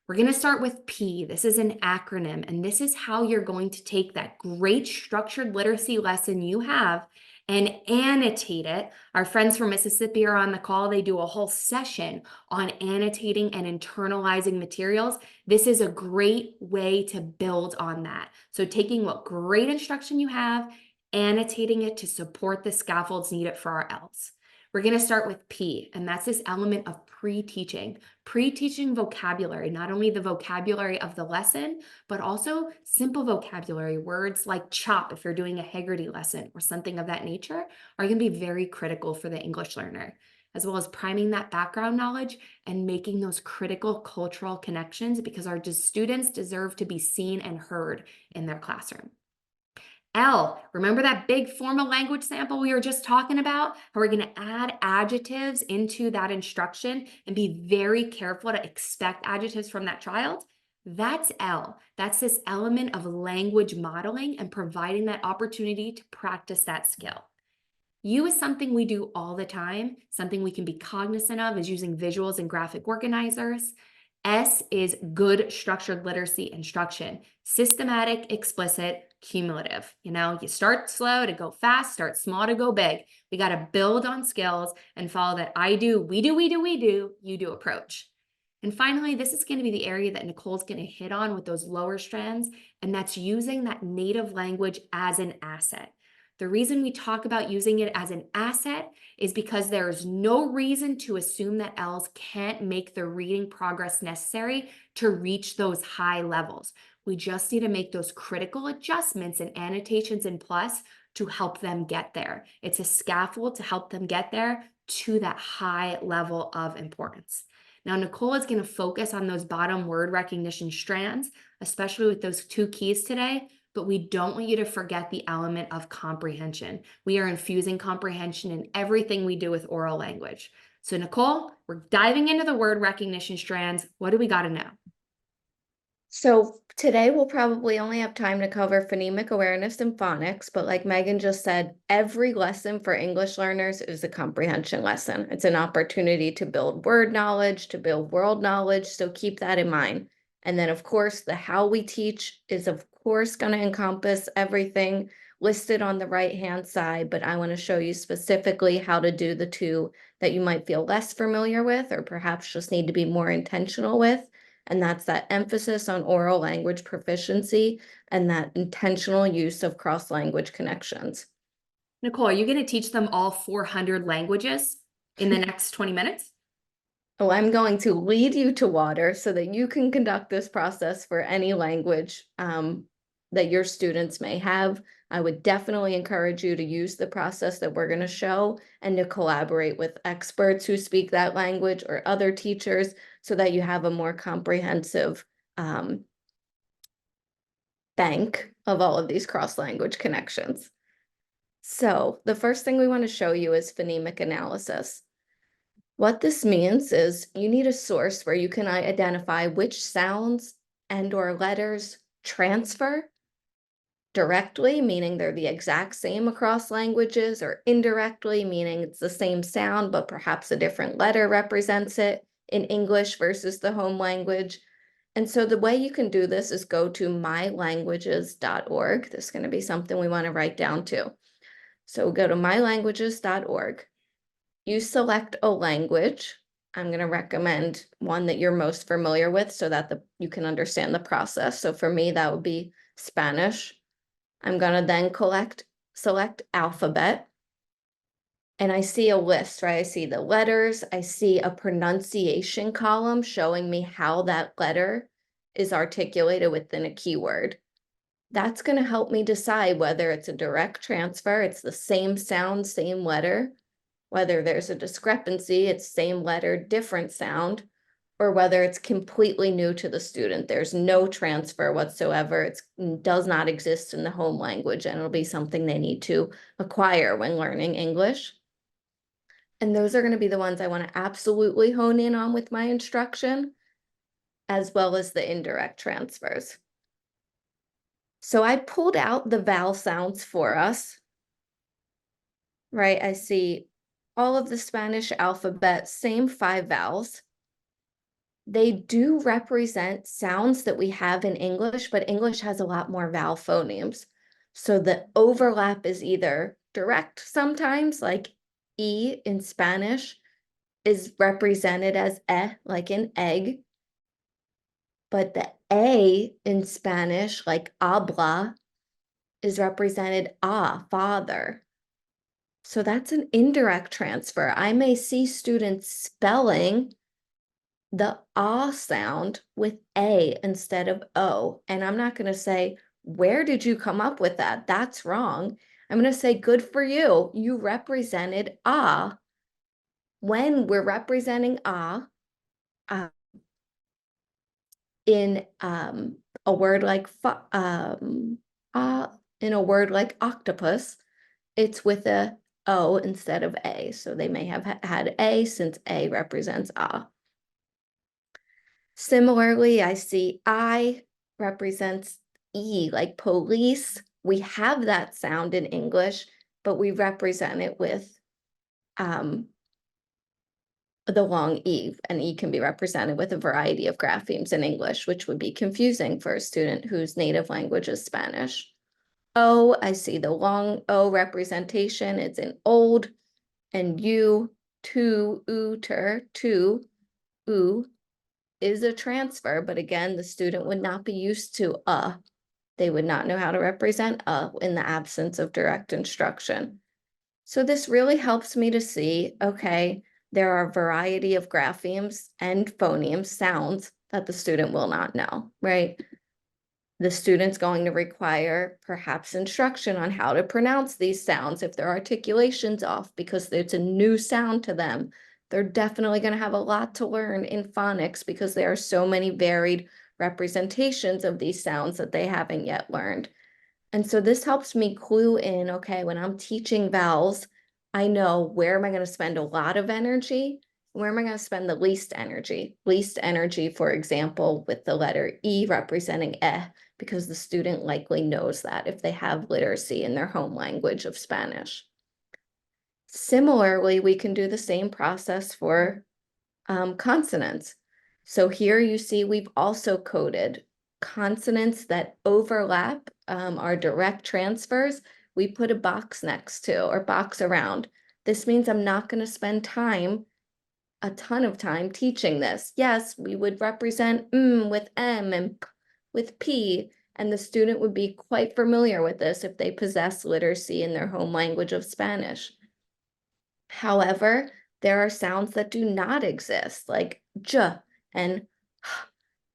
We're going to start with P. This is an acronym, and this is how you're going to take that great structured literacy lesson you have and annotate it. Our friends from Mississippi are on the call. They do a whole session on annotating and internalizing materials. This is a great way to build on that. So taking what great instruction you have, annotating it to support the scaffolds needed for our Ls. We're going to start with P, and that's this element of pre-teaching. Pre-teaching vocabulary, not only the vocabulary of the lesson, but also simple vocabulary. Words like chop, if you're doing a Haggerty lesson or something of that nature, are going to be very critical for the English learner, as well as priming that background knowledge and making those critical cultural connections, because our students deserve to be seen and heard in their classroom. L, remember that big formal language sample we were just talking about? How we're going to add adjectives into that instruction and be very careful to expect adjectives from that child? That's L. That's this element of language modeling and providing that opportunity to practice that skill. U is something we do all the time. Something we can be cognizant of is using visuals and graphic organizers. S is good structured literacy instruction, systematic, explicit, cumulative. You start slow to go fast, start small to go big. We got to build on skills and follow that I do, we do, we do, we do, you do approach. And finally, this is going to be the area that Nicole's going to hit on with those lower strands, and that's using that native language as an asset. The reason we talk about using it as an asset is because there's no reason to assume that Ls can't make the reading progress necessary to reach those high levels. We just need to make those critical adjustments and annotations in PLUS to help them get there. It's a scaffold to help them get there to that high level of importance. Now, Nicole is going to focus on those bottom word recognition strands, especially with those two keys today. But we don't want you to forget the element of comprehension. We are infusing comprehension in everything we do with oral language. So Nicole, we're diving into the word recognition strands. What do we got to know? So today we'll probably only have time to cover phonemic awareness and phonics, but like Megan just said, every lesson for English learners is a comprehension lesson. It's an opportunity to build word knowledge, to build world knowledge, so keep that in mind. And then of course, the how we teach is of course going to encompass everything listed on the right-hand side, but I want to show you specifically how to do the two that you might feel less familiar with, or perhaps just need to be more intentional with. And that's that emphasis on oral language proficiency and that intentional use of cross-language connections. Nicole, are you going to teach them all 400 languages in the next 20 minutes? Oh, I'm going to lead you to water so that you can conduct this process for any language that your students may have. I would definitely encourage you to use the process that we're going to show and to collaborate with experts who speak that language or other teachers so that you have a more comprehensive bank of all of these cross-language connections. So the first thing we want to show you is phonemic analysis. What this means is you need a source where you can identify which sounds and or letters transfer directly, meaning they're the exact same across languages, or indirectly, meaning it's the same sound, but perhaps a different letter represents it in English versus the home language. And so the way you can do this is go to mylanguages.org. This is going to be something we want to write down too. So go to mylanguages.org. You select a language. I'm going to recommend one that you're most familiar with so that you can understand the process. So for me, that would be Spanish. I'm going to then select alphabet. And I see a list, right? I see the letters. I see a pronunciation column showing me how that letter is articulated within a keyword. That's going to help me decide whether it's a direct transfer, it's the same sound, same letter, whether there's a discrepancy, it's same letter, different sound, or whether it's completely new to the student. There's no transfer whatsoever. It does not exist in the home language, and it'll be something they need to acquire when learning English. And those are going to be the ones I want to absolutely hone in on with my instruction, as well as the indirect transfers. So I pulled out the vowel sounds for us, right? I see all of the Spanish alphabet, same 5 vowels. They do represent sounds that we have in English, but English has a lot more vowel phonemes. So the overlap is either direct sometimes, like E in Spanish is represented as like in egg. But the A in Spanish, like habla, is represented father. So that's an indirect transfer. I may see students spelling the sound with A instead of O. And I'm not going to say, where did you come up with that? That's wrong. I'm going to say, good for you. You represented when we're representing uh, in a word like in a word like octopus, it's with a O instead of A. So they may have had A since A represents ah. Similarly, I see I represents E, like police. We have that sound in English, but we represent it with the long E, and E can be represented with a variety of graphemes in English, which would be confusing for a student whose native language is Spanish. O, I see the long O representation. It's in old, and U, to, u is a transfer, but again, the student would not be used to They would not know how to represent in the absence of direct instruction. So this really helps me to see, okay, there are a variety of graphemes and phonemes, sounds that the student will not know, right? The student's going to require perhaps instruction on how to pronounce these sounds if their articulation's off because it's a new sound to them. They're definitely going to have a lot to learn in phonics because there are so many varied representations of these sounds that they haven't yet learned. And so this helps me clue in, okay, when I'm teaching vowels, I know where am I going to spend a lot of energy, where am I going to spend the least energy? Least energy, for example, with the letter E representing because the student likely knows that if they have literacy in their home language of Spanish. Similarly, we can do the same process for consonants. So here you see we've also coded consonants that overlap are direct transfers. We put a box next to or box around. This means I'm not going to spend a ton of time teaching this. Yes, we would represent with M and P with P, and the student would be quite familiar with this if they possess literacy in their home language of Spanish. However, there are sounds that do not exist, like j and h,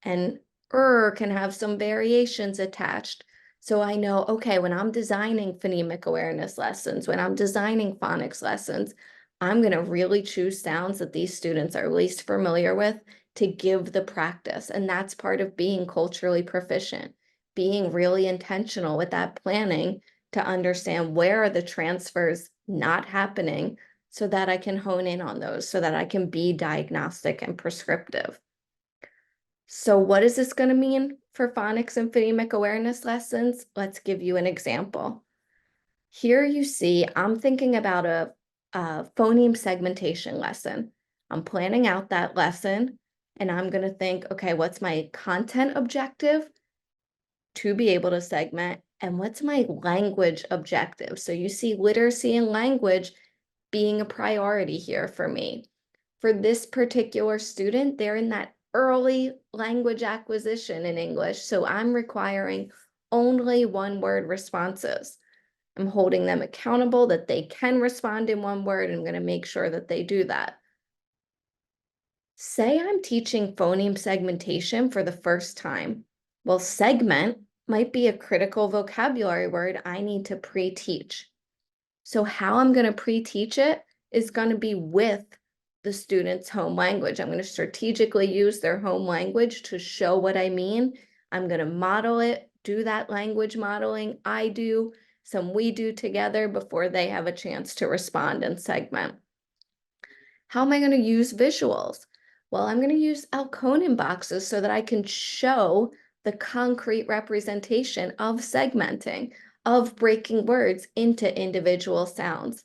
and can have some variations attached. So I know, okay, when I'm designing phonemic awareness lessons, when I'm designing phonics lessons, I'm going to really choose sounds that these students are least familiar with to give the practice. And that's part of being culturally proficient, being really intentional with that planning to understand where are the transfers not happening so that I can hone in on those, so that I can be diagnostic and prescriptive. So what is this going to mean for phonics and phonemic awareness lessons? Let's give you an example. Here you see, I'm thinking about a phoneme segmentation lesson. I'm planning out that lesson and I'm going to think, okay, what's my content objective to be able to segment? And what's my language objective? So you see literacy and language being a priority here for me. For this particular student, they're in that early language acquisition in English. So I'm requiring only one-word responses. I'm holding them accountable that they can respond in one word. I'm going to make sure that they do that. Say I'm teaching phoneme segmentation for the first time. Well, segment might be a critical vocabulary word I need to pre-teach. So how I'm going to pre-teach it is going to be with the student's home language. I'm going to strategically use their home language to show what I mean. I'm going to model it, do that language modeling I do, some we do together before they have a chance to respond and segment. How am I going to use visuals? Well, I'm going to use Alconin boxes so that I can show the concrete representation of segmenting, of breaking words into individual sounds.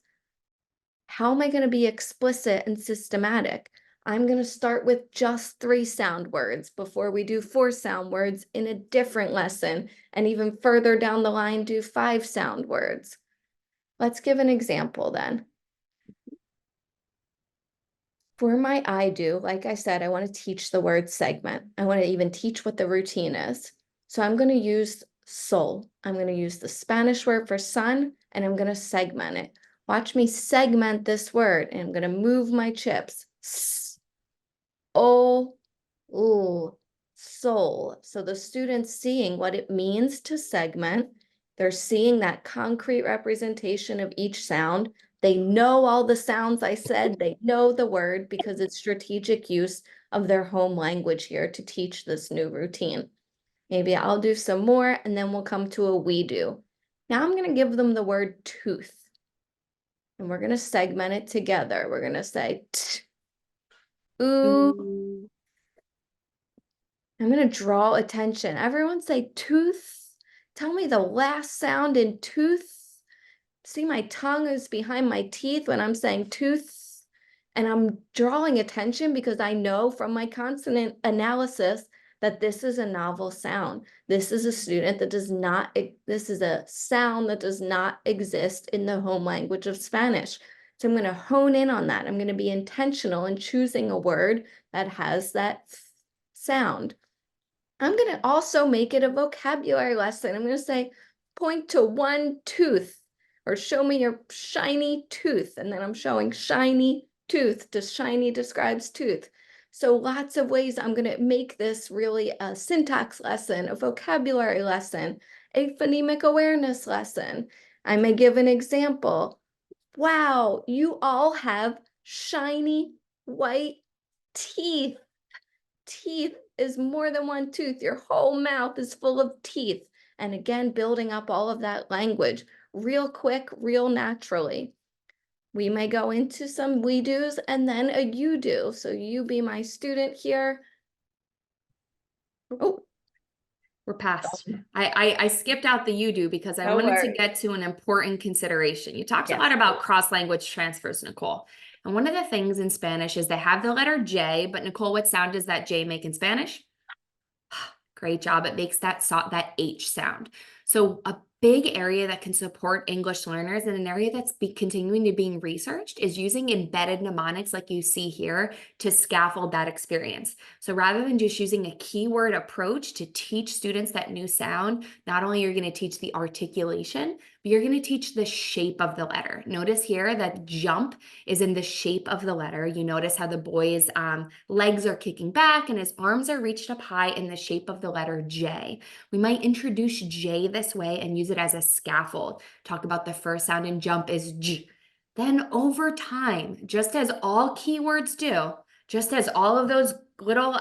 How am I going to be explicit and systematic? I'm going to start with just 3 sound words before we do 4 sound words in a different lesson, and even further down the line, do 5 sound words. Let's give an example then. For my I do, like I said, I want to teach the word segment. I want to even teach what the routine is. So I'm going to use sol. I'm going to use the Spanish word for sun, and I'm going to segment it. Watch me segment this word, and I'm going to move my chips. S, o, l, sol. So the student's seeing what it means to segment. They're seeing that concrete representation of each sound. They know all the sounds I said. They know the word because it's strategic use of their home language here to teach this new routine. Maybe I'll do some more and then we'll come to a we do. Now I'm going to give them the word tooth. And we're going to segment it together. We're going to say t, ooh. I'm going to draw attention. Everyone say tooth. Tell me the last sound in tooth. See, my tongue is behind my teeth when I'm saying tooth. And I'm drawing attention because I know from my consonant analysis that this is a novel sound. This is a student that does not, this is a sound that does not exist in the home language of Spanish. So I'm going to hone in on that. I'm going to be intentional in choosing a word that has that sound. I'm going to also make it a vocabulary lesson. I'm going to say, point to one tooth or show me your shiny tooth. And then I'm showing shiny tooth. Shiny describes tooth. So lots of ways I'm going to make this really a syntax lesson, a vocabulary lesson, a phonemic awareness lesson. I may give an example. Wow, you all have shiny white teeth. Teeth is more than one tooth. Your whole mouth is full of teeth. And again, building up all of that language real quick, real naturally. We may go into some we do's and then a you do. So you be my student here. Oh, We're past. I skipped out the you do because I no wanted to worries. get to an important consideration. You talked a Yes. lot about cross-language transfers, Nicole. And one of the things in Spanish is they have the letter J, but Nicole, what sound does that J make in Spanish? Great job. It makes that H sound. So a big area that can support English learners and an area that's continuing to being researched is using embedded mnemonics like you see here to scaffold that experience. So rather than just using a keyword approach to teach students that new sound, not only are you going to teach the articulation, but you're going to teach the shape of the letter. Notice here that jump is in the shape of the letter. You notice how the boy's legs are kicking back and his arms are reached up high in the shape of the letter J. We might introduce J this way and use it as a scaffold. Talk about the first sound in jump is J. Then over time, just as all keywords do, just as all of those little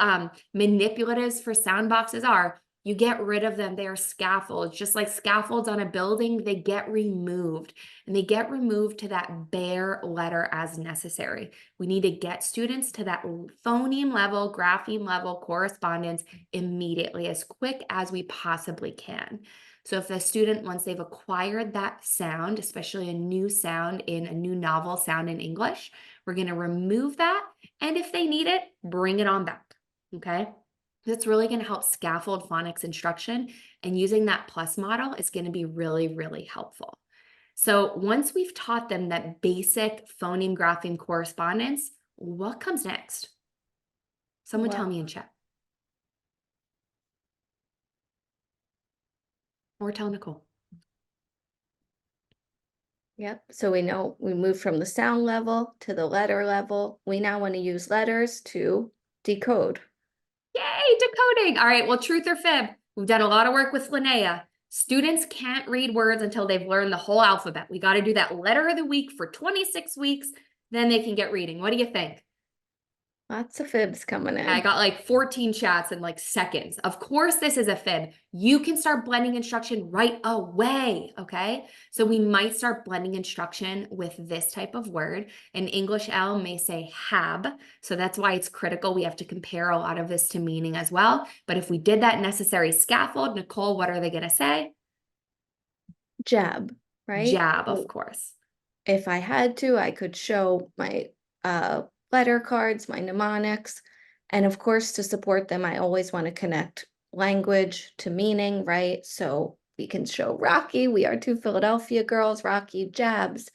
manipulatives for sound boxes are, you get rid of them. They are scaffolds. Just like scaffolds on a building, they get removed. And they get removed to that bare letter as necessary. We need to get students to that phoneme level, grapheme level correspondence immediately, as quick as we possibly can. So if the student, once they've acquired that sound, especially a new sound in a new novel sound in English, we're going to remove that. And if they need it, bring it on back. Okay. That's really going to help scaffold phonics instruction. And using that plus model is going to be really, really helpful. So once we've taught them that basic phoneme grapheme correspondence, what comes next? Someone tell Well, me in chat. Or tell Nicole. yep. So we know we moved from the sound level to the letter level. We now want to use letters to decode. Yay, decoding. All right, well, truth or fib? We've done a lot of work with Linnea. Students can't read words until they've learned the whole alphabet. We got to do that letter of the week for 26 weeks. Then they can get reading. What do you think? Lots of fibs coming I in. got like 14 chats in like seconds. Of course, this is a fib. You can start blending instruction right away, okay? So we might start blending instruction with this type of word. An English L may say have, so that's why it's critical. We have to compare a lot of this to meaning as well. But if we did that necessary scaffold, Nicole, what are they going to say? Jab, right? Jab, of So course. if I had to, I could show my letter cards, my mnemonics. And of course, to support them, I always want to connect language to meaning, right? So we can show Rocky, we are two Philadelphia girls, Rocky jabs.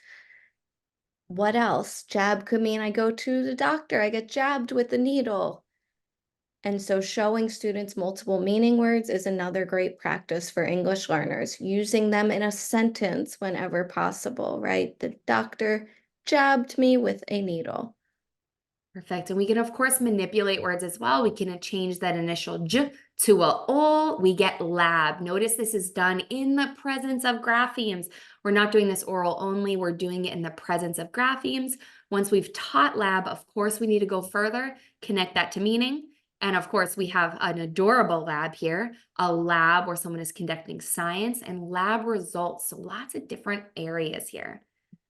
What else? Jab could mean I go to the doctor, I get jabbed with the needle. And so showing students multiple meaning words is another great practice for English learners, using them in a sentence whenever possible, right? The doctor jabbed me with a needle. Perfect. And we can, of course, manipulate words as well. We can change that initial j to a ol. We get lab. Notice this is done in the presence of graphemes. We're not doing this oral only. We're doing it in the presence of graphemes. Once we've taught lab, of course, we need to go further, connect that to meaning. And of course, we have an adorable lab here, a lab where someone is conducting science and lab results. So lots of different areas here.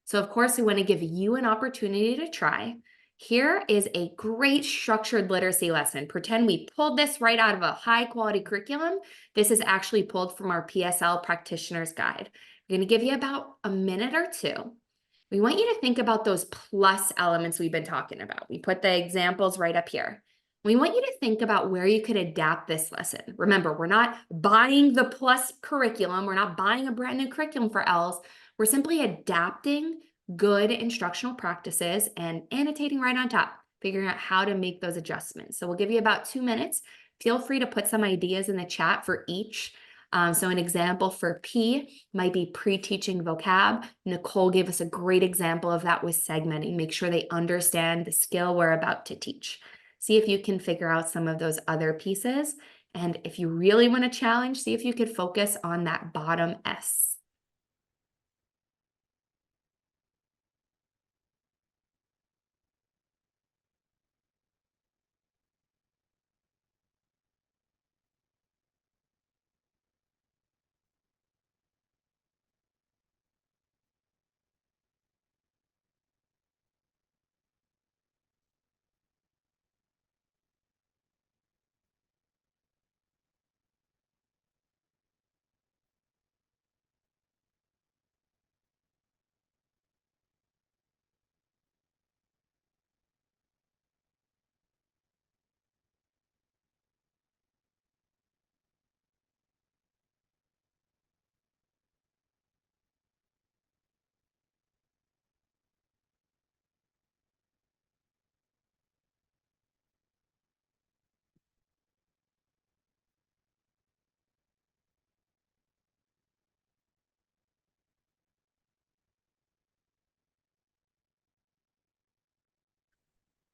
So of course, we want to give you an opportunity to try. Here is a great structured literacy lesson. Pretend we pulled this right out of a high quality curriculum. This is actually pulled from our PSL practitioner's guide. We're going to give you about a minute or two. We want you to think about those plus elements we've been talking about. We put the examples right up here. We want you to think about where you could adapt this lesson. Remember, we're not buying the plus curriculum. We're not buying a brand new curriculum for L's. We're simply adapting good instructional practices and annotating right on top, figuring out how to make those adjustments. So we'll give you about 2 minutes. Feel free to put some ideas in the chat for each. So an example for P might be pre-teaching vocab. Nicole gave us a great example of that with segmenting. Make sure they understand the skill we're about to teach. See if you can figure out some of those other pieces. And if you really want to challenge, see if you could focus on that bottom S.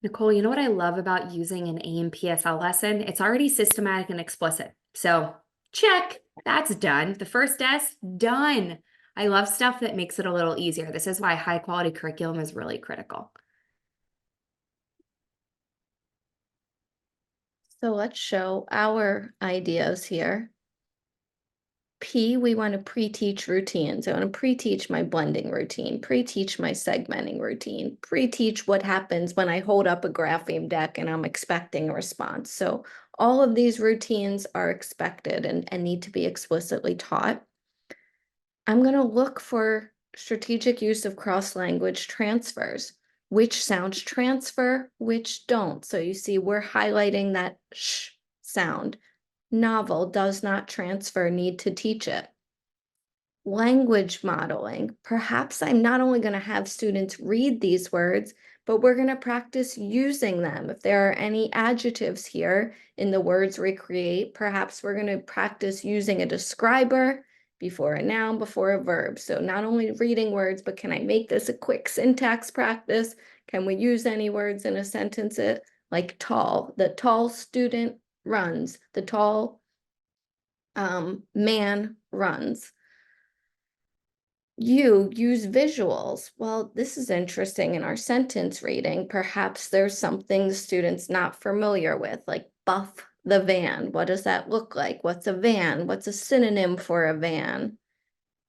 Nicole, you know what I love about using an AMPSL lesson? It's already systematic and explicit. So check, that's done. The first S, done. I love stuff that makes it a little easier. This is why high quality curriculum is really critical. So let's show our ideas here. P, we want to pre-teach routines. I want to pre-teach my blending routine, pre-teach my segmenting routine, pre-teach what happens when I hold up a grapheme deck and I'm expecting a response. So all of these routines are expected and need to be explicitly taught. I'm going to look for strategic use of cross-language transfers. Which sounds transfer, which don't. So you see we're highlighting that sh sound. Novel does not transfer, need to teach it. Language modeling. Perhaps I'm not only going to have students read these words, but we're going to practice using them. If there are any adjectives here in the words we create, perhaps we're going to practice using a describer before a noun, before a verb. So not only reading words, but can I make this a quick syntax practice? Can we use any words in a sentence like tall? The tall student runs. The tall man runs. You use visuals. Well, this is interesting in our sentence reading. Perhaps there's something the student's not familiar with, like buff the van. What does that look like? What's a van? What's a synonym for a van?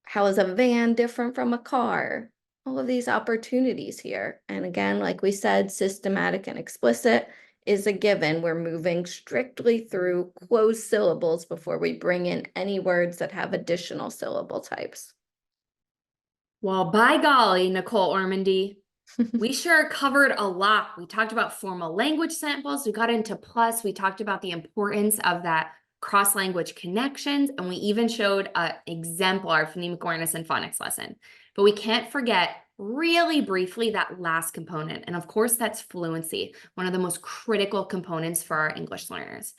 How is a van different from a car? All of these opportunities here. And again, like we said, systematic and explicit is a given. We're moving strictly through closed syllables before we bring in any words that have additional syllable types. Well, by golly, Nicole Ormandy, we sure covered a lot. We talked about formal language samples. We got into plus. We talked about the importance of that cross-language connections. And we even showed an exemplar phonemic awareness and phonics lesson. But we can't forget really briefly that last component. And of course, that's fluency, one of the most critical components for our English learners.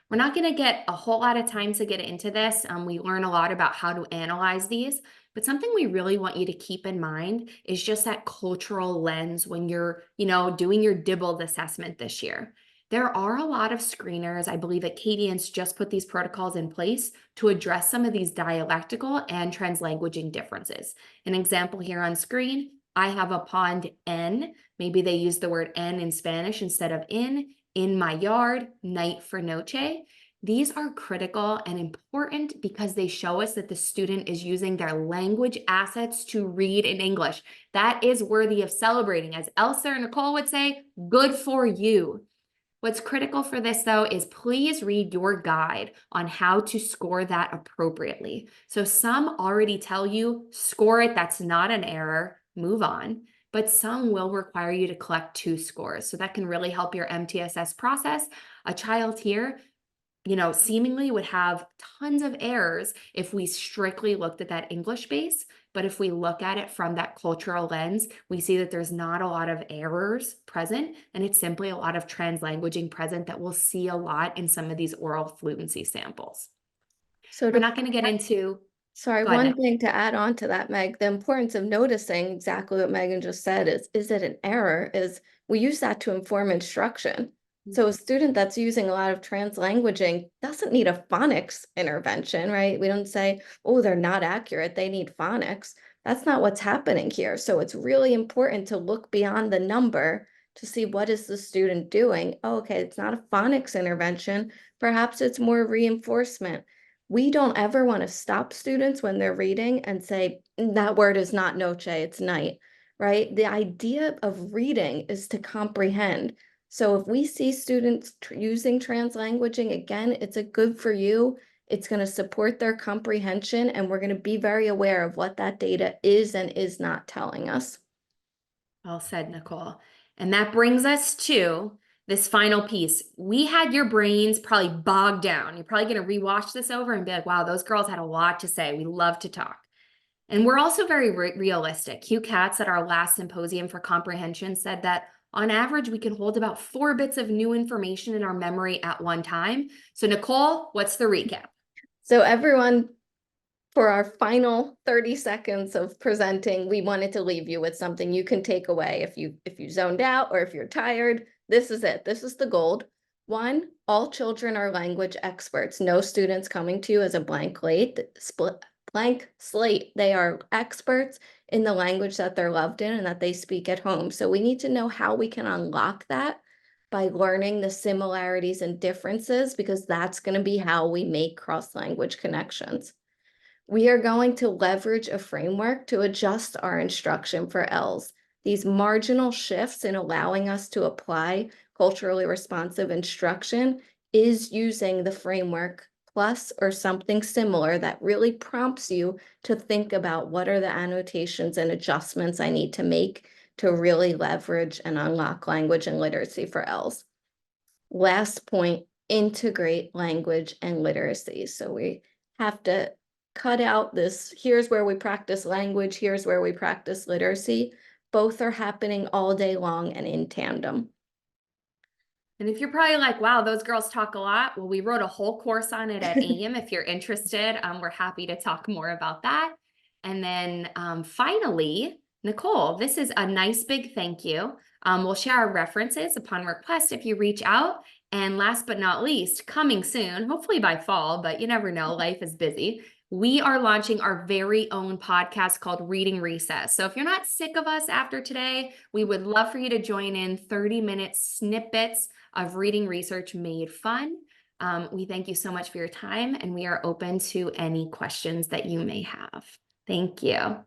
We're not going to get a whole lot of time to get into this. We learn a lot about how to analyze these, but something we really want you to keep in mind is just that cultural lens when you're, doing your DIBELD assessment this year. There are a lot of screeners. I believe Acadians just put these protocols in place to address some of these dialectical and translanguaging differences. An example here on screen, I have a pond N. Maybe they use the word N in Spanish instead of in my yard, night for noche. These are critical and important because they show us that the student is using their language assets to read in English. That is worthy of celebrating. As Elsa or Nicole would say, good for you. What's critical for this, though, is please read your guide on how to score that appropriately. So some already tell you, score it, that's not an error, move on. But some will require you to collect 2 scores. So that can really help your MTSS process. A child here, seemingly would have tons of errors if we strictly looked at that English base. But if we look at it from that cultural lens, we see that there's not a lot of errors present, and it's simply a lot of translanguaging present that we'll see a lot in some of these oral fluency samples. So We're to not going to get into, Sorry, go ahead, one Nick. thing to add on to that, Meg, the importance of noticing exactly what Megan just said is it an error? Is we use that to inform instruction. So a student that's using a lot of translanguaging doesn't need a phonics intervention, right? We don't say, oh, they're not accurate, they need phonics. That's not what's happening here. So it's really important to look beyond the number to see what is the student doing. Oh, okay, it's not a phonics intervention. Perhaps it's more reinforcement. We don't ever want to stop students when they're reading and say, that word is not noche, it's night, right? The idea of reading is to comprehend. So if we see students using translanguaging, again, it's a good for you. It's going to support their comprehension, and we're going to be very aware of what that data is and is not telling us. Well said, Nicole. And that brings us to this final piece. We had your brains probably bogged down. You're probably going to rewatch this over and be like, wow, those girls had a lot to say. We love to talk. And we're also very realistic. Hugh Katz at our last symposium for comprehension said that on average, we can hold about 4 bits of new information in our memory at one time. So Nicole, what's the recap? So everyone, for our final 30 seconds of presenting, we wanted to leave you with something you can take away. If you zoned out or if you're tired, This is it. This is the gold. One, all children are language experts. No students coming to you as a blank slate. They are experts in the language that they're loved in and that they speak at home. So we need to know how we can unlock that by learning the similarities and differences, because that's going to be how we make cross-language connections. We are going to leverage a framework to adjust our instruction for Ls. These marginal shifts in allowing us to apply culturally responsive instruction is using the framework plus or something similar that really prompts you to think about what are the annotations and adjustments I need to make to really leverage and unlock language and literacy for Ls. Last point, integrate language and literacy. So we have to cut out this, here's where we practice language, here's where we practice literacy. Both are happening all day long and in tandem. And if you're probably like, wow, those girls talk a lot. Well, we wrote a whole course on it at AIM. If you're interested, we're happy to talk more about that. And then finally, Nicole, this is a nice big thank you. We'll share our references upon request if you reach out. And last but not least, coming soon, hopefully by fall, but you never know, life is busy. We are launching our very own podcast called Reading Recess. So if you're not sick of us after today, we would love for you to join in 30-minute snippets of reading research made fun. We thank you so much for your time, and we are open to any questions that you may have. Thank you.